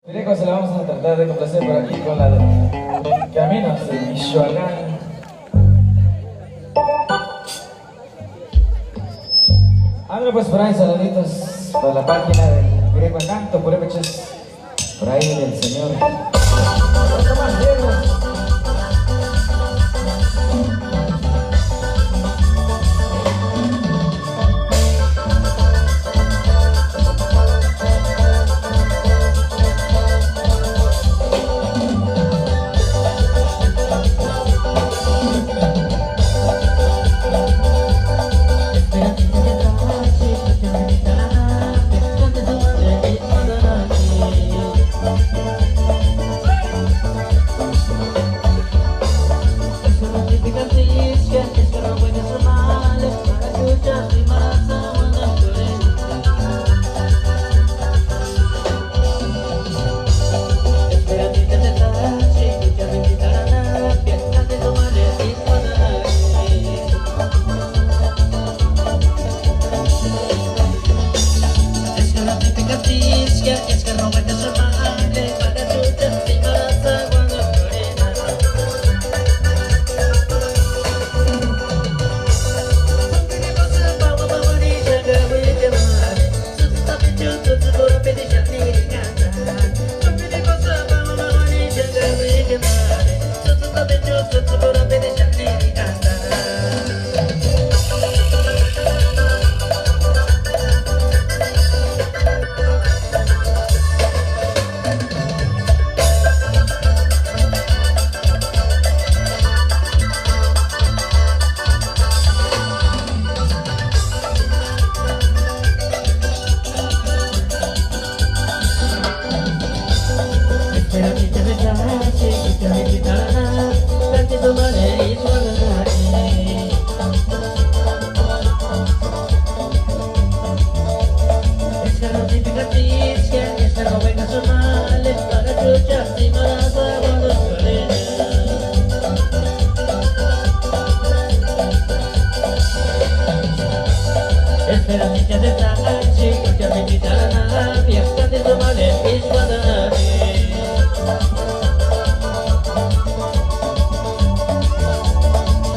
Se la vamos a tratar de complacer por aquí con la de Caminos de Michoacán. Ándale pues por ahí, saluditos para la página del Griego Canto, por ahí, por ahí del señor. Otro más, Diego.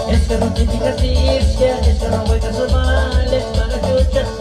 Es que no te digas, es que no voy a sumar, para escuchar.